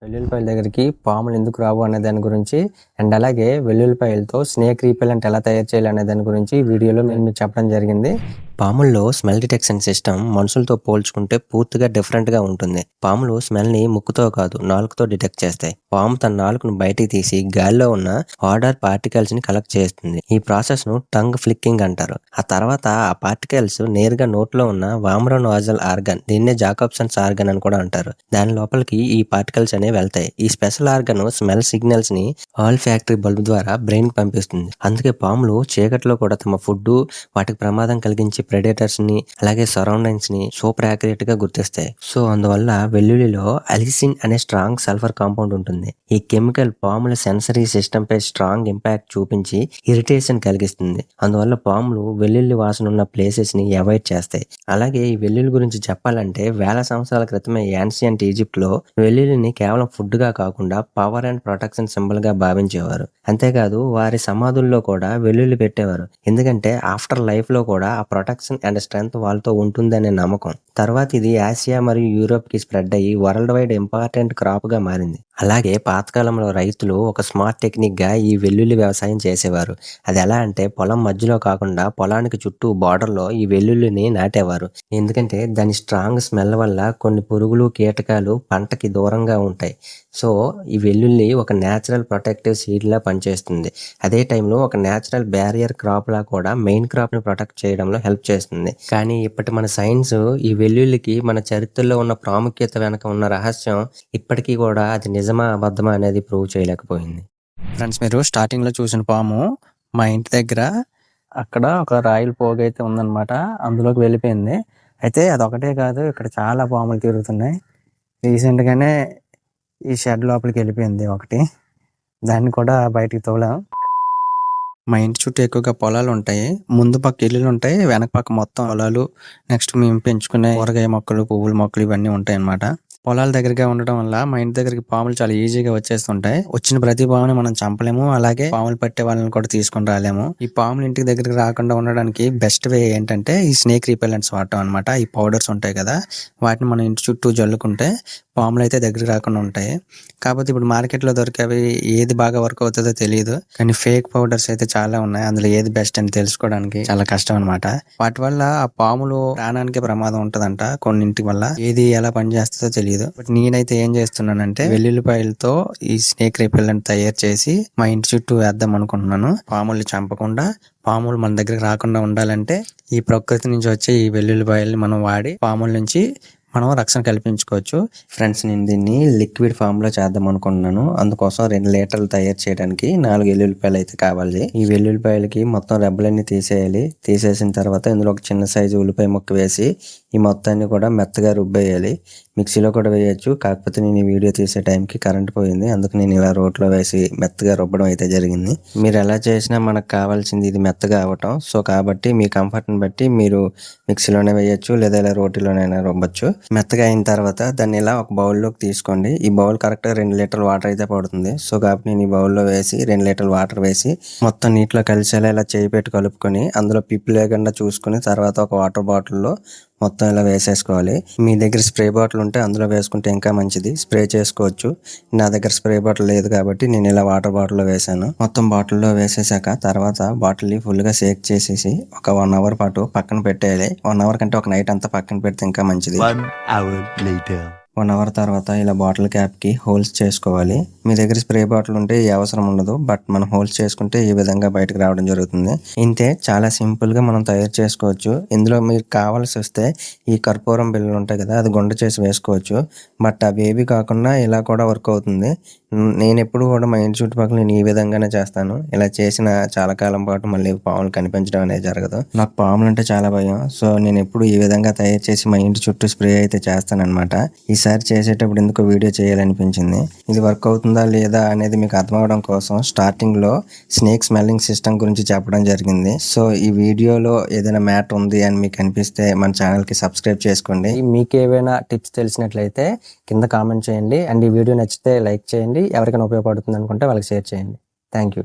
వెల్లుల్లిపాయల దగ్గరికి పాములు ఎందుకు రావు అనే దాని గురించి అండ్ అలాగే వెల్లుల్లిపాయలతో స్నేక్ రీపెలెంట్ ఎలా తయారు చేయాలి అనే దాని గురించి ఈ వీడియోలో నేను మీకు చెప్పడం జరిగింది. పాముల్లో స్మెల్ డిటెక్షన్ సిస్టమ్ మనుషులతో పోల్చుకుంటే పూర్తిగా డిఫరెంట్గా ఉంటుంది. పాములు స్మెల్ని ముక్కుతో కాదు నాలుకతో డిటెక్ట్ చేస్తాయి. పాము తన నాలుకను బయటికి తీసి గాలిలో ఉన్న ఆర్డర్ పార్టికల్స్ ని కలెక్ట్ చేస్తుంది. ఈ ప్రాసెస్ ను టంగ్ ఫ్లిక్కింగ్ అంటారు. ఆ తర్వాత ఆ పార్టికల్స్ నేరుగా నోట్లో ఉన్న వామ్రో నాజల్ ఆర్గన్, దీన్నే జాకబ్సన్స్ ఆర్గన్ అని కూడా అంటారు, దాని లోపలికి ఈ పార్టికల్స్ అనేవి వెళ్తాయి. ఈ స్పెషల్ ఆర్గన్ స్మెల్ సిగ్నల్స్ ని ఆల్ ఫ్యాక్టరీ బల్బ్ ద్వారా బ్రెయిన్ పంపిస్తుంది. అందుకే పాములు చీకట్లో కూడా తమ ఫుడ్, వాటికి ప్రమాదం కలిగించే ప్రెడేటర్స్ ని అలాగే సరౌండింగ్స్ ని సూపర్ యాక్యురేట్ గా గుర్తిస్తాయి. సో అందువల్ల వెల్లుల్లిలో అలిసిన్ అనే స్ట్రాంగ్ సల్ఫర్ కాంపౌండ్ ఉంటుంది. ఈ కెమికల్ పాముల సెన్సరీ సిస్టమ్ పై స్ట్రాంగ్ ఇంపాక్ట్ చూపించి ఇరిటేషన్ కలిగిస్తుంది. అందువల్ల పాములు వెల్లుల్లి వాసన ఉన్న ప్లేసెస్ ని అవాయిడ్ చేస్తాయి. అలాగే ఈ వెల్లుల్లి గురించి చెప్పాలంటే వేల సంవత్సరాల క్రితమే యాన్షియంట్ ఈజిప్ట్ లో వెల్లుల్లిని కేవలం ఫుడ్ గా కాకుండా పవర్ అండ్ ప్రొటెక్షన్ సింబల్ గా భావించేవారు. అంతేకాదు వారి సమాధుల్లో కూడా వెల్లుల్లి పెట్టేవారు. ఎందుకంటే ఆఫ్టర్ లైఫ్ లో కూడా ఆ ప్రొటెక్షన్ అండ్ స్ట్రెంగ్త్ వాళ్ళతో ఉంటుందనే నమ్మకం. తర్వాత ఇది ఆసియా మరియు యూరోప్ కి స్ప్రెడ్ అయ్యి వరల్డ్ వైడ్ ఇంపార్టెంట్ క్రాప్ గా మారింది. అలాగే పాతకాలంలో రైతులు ఒక స్మార్ట్ టెక్నిక్ గా ఈ వెల్లుల్లి వ్యవసాయం చేసేవారు. అది ఎలా అంటే పొలం మధ్యలో కాకుండా పొలానికి చుట్టూ బార్డర్ లో ఈ వెల్లుల్లిని నాటేవారు. ఎందుకంటే దాని స్ట్రాంగ్ స్మెల్ వల్ల కొన్ని పురుగులు, కీటకాలు పంటకి దూరంగా ఉంటాయి. సో ఈ వెల్లుల్లి ఒక న్యాచురల్ ప్రొటెక్టివ్ సీడ్ లా పనిచేస్తుంది. అదే టైంలో ఒక న్యాచురల్ బ్యారియర్ క్రాప్ లా కూడా మెయిన్ క్రాప్ ని ప్రొటెక్ట్ చేయడంలో హెల్ప్ చేస్తుంది. కానీ ఇప్పటి మన సైన్స్ ఈ వెల్లుల్లికి మన చరిత్రలో ఉన్న ప్రాముఖ్యత వెనక ఉన్న రహస్యం ఇప్పటికీ కూడా అది నిజమా అబద్ధమా అనేది ప్రూవ్ చేయలేకపోయింది. ఫ్రెండ్స్, మీరు స్టార్టింగ్ లో చూసిన పాము మా ఇంటి దగ్గర అక్కడ ఒక రాయిల పోగు అయితే ఉందన్నమాట, అందులోకి వెళ్ళిపోయింది. అయితే అదొకటే కాదు, ఇక్కడ చాలా పాములు తిరుగుతున్నాయి. రీసెంట్గానే ఈ షెడ్ లోపలికి వెళ్ళిపోయింది ఒకటి, దాన్ని కూడా బయటికి తోలాం. మా ఇంటి చుట్టూ ఎక్కువగా పొలాలు ఉంటాయి. ముందు పక్క ఇల్లులు ఉంటాయి, వెనక పక్క మొత్తం పొలాలు. నెక్స్ట్ మేము పెంచుకునే కూరగాయ మొక్కలు, పువ్వుల మొక్కలు ఇవన్నీ ఉంటాయి అన్నమాట. పొలాల దగ్గరగా ఉండడం వల్ల మా ఇంటి దగ్గరికి పాములు చాలా ఈజీగా వచ్చేస్తుంటాయి. వచ్చిన ప్రతి పాముని మనం చంపలేము, అలాగే పాములు పట్టే వాళ్ళని కూడా తీసుకొని రాలేము. ఈ పాములు ఇంటికి దగ్గరికి రాకుండా ఉండడానికి బెస్ట్ వే ఏంటంటే ఈ స్నేక్ రిపెలెంట్స్ వాడటం అనమాట. ఈ పౌడర్స్ ఉంటాయి కదా, వాటిని మనం ఇంటి చుట్టూ జల్లుకుంటే పాములు అయితే దగ్గరికి రాకుండా ఉంటాయి. కాకపోతే ఇప్పుడు మార్కెట్లో దొరికేవి ఏది బాగా వర్క్ అవుతుందో తెలియదు, కానీ ఫేక్ పౌడర్స్ అయితే చాలా ఉన్నాయి. అందులో ఏది బెస్ట్ అని తెలుసుకోవడానికి చాలా కష్టం అనమాట. వాటి వల్ల ఆ పాములు ప్రాణానికి ప్రమాదం ఉంటదంట కొన్నింటి వల్ల. ఏది ఎలా పనిచేస్తుందో తెలియదు. బట్ నేనైతే ఏం చేస్తున్నానంటే వెల్లుల్లిపాయలతో ఈ స్నేక్ రిపెలెంట్ తయారు చేసి మా ఇంటి చుట్టూ వేద్దాం అనుకుంటున్నాను. పాముల్ని చంపకుండా, పాములు మన దగ్గరికి రాకుండా ఉండాలంటే ఈ ప్రకృతి నుంచి వచ్చే ఈ వెల్లుల్లిపాయల్ని మనం వాడి పాముల నుంచి మనం రక్షణ కల్పించుకోవచ్చు. ఫ్రెండ్స్, నేను దీన్ని లిక్విడ్ ఫామ్ లో చేద్దాం అనుకుంటున్నాను. అందుకోసం 2 లీటర్లు తయారు చేయడానికి 4 వెల్లుల్లిపాయలు అయితే కావాలి. ఈ వెల్లుల్లిపాయలకి మొత్తం రెబ్బలన్నీ తీసేయాలి. తీసేసిన తర్వాత ఇందులో ఒక చిన్న సైజు ఉల్లిపాయ ముక్క వేసి ఈ మొత్తాన్ని కూడా మెత్తగా రుబ్బేయాలి. మిక్సీలో కూడా వేయచ్చు, కాకపోతే నేను ఈ వీడియో తీసే టైంకి కరెంట్ పోయింది, అందుకు నేను ఇలా రోట్లో వేసి మెత్తగా రుబ్బడం అయితే జరిగింది. మీరు ఎలా చేసినా మనకు కావాల్సింది ఇది మెత్తగా అవ్వటం. సో కాబట్టి మీ కంఫర్ట్ని బట్టి మీరు మిక్సీలోనే వేయచ్చు, లేదా ఇలా రోటీలోనైనా రుబ్బచ్చు. మెత్తగా అయిన తర్వాత దాన్ని ఇలా ఒక బౌల్లోకి తీసుకోండి. ఈ బౌల్ కరెక్ట్గా 2 లీటర్ల వాటర్ అయితే పడుతుంది. సో కాబట్టి నేను ఈ బౌల్లో వేసి 2 లీటర్ల వాటర్ వేసి మొత్తం నీటిలో కలిసేలా ఇలా చేయి పెట్టి కలుపుకొని అందులో పిప్పు లేకుండా చూసుకుని తర్వాత ఒక వాటర్ బాటిల్లో మొత్తం ఇలా వేసేసుకోవాలి. మీ దగ్గర స్ప్రే బాటిల్ ఉంటే అందులో వేసుకుంటే ఇంకా మంచిది, స్ప్రే చేసుకోవచ్చు. నా దగ్గర స్ప్రే బాటిల్ లేదు కాబట్టి నేను ఇలా వాటర్ బాటిల్లో వేసాను. మొత్తం బాటిల్లో వేసేసాక తర్వాత బాటిల్ని ఫుల్గా షేక్ చేసేసి ఒక 1 అవర్ పాటు పక్కన పెట్టేయాలి. 1 అవర్ కంటే ఒక నైట్ అంతా పక్కన పెడితే ఇంకా మంచిది. 1 అవర్ తర్వాత ఇలా బాటిల్ క్యాప్కి హోల్స్ చేసుకోవాలి. మీ దగ్గర స్ప్రే బాటిల్ ఉంటే ఈ అవసరం ఉండదు, బట్ మనం హోల్స్ చేసుకుంటే ఈ విధంగా బయటకు రావడం జరుగుతుంది. ఇంతే, చాలా సింపుల్గా మనం తయారు చేసుకోవచ్చు. ఇందులో మీకు కావాల్సి వస్తే ఈ కర్పూరం బిళ్ళలు ఉంటాయి కదా, అది గుండ చేసి వేసుకోవచ్చు. బట్ అవి ఏవి కాకుండా ఇలా కూడా వర్క్ అవుతుంది. నేను ఎప్పుడు కూడా మా ఇంటి చుట్టుపక్కల నేను ఈ విధంగానే చేస్తాను. ఇలా చేసిన చాలా కాలం పాటు మళ్ళీ పాములు కనిపించడం అనేది జరగదు. నాకు పాములు అంటే చాలా భయం. సో నేను ఎప్పుడు ఈ విధంగా తయారు చేసి మా ఇంటి చుట్టూ స్ప్రే అయితే చేస్తానన్నమాట. ఈసారి చేసేటప్పుడు ఎందుకో వీడియో చేయాలనిపించింది. ఇది వర్క్ అవుతుందా లేదా అనేది మీకు అర్థం అవడం కోసం స్టార్టింగ్ లో స్నేక్ స్మెల్లింగ్ సిస్టమ్ గురించి చెప్పడం జరిగింది. సో ఈ వీడియోలో ఏదైనా మ్యాటర్ ఉంది అని మీకు అనిపిస్తే మన ఛానల్ కి సబ్స్క్రైబ్ చేసుకోండి. మీకు ఏవైనా టిప్స్ తెలిసినట్లయితే కింద కామెంట్ చేయండి. అండ్ ఈ వీడియో నచ్చితే లైక్ చేయండి. ఎవరికైనా ఉపయోగపడుతుంది అనుకుంటే వాళ్ళకి షేర్ చేయండి. Thank you.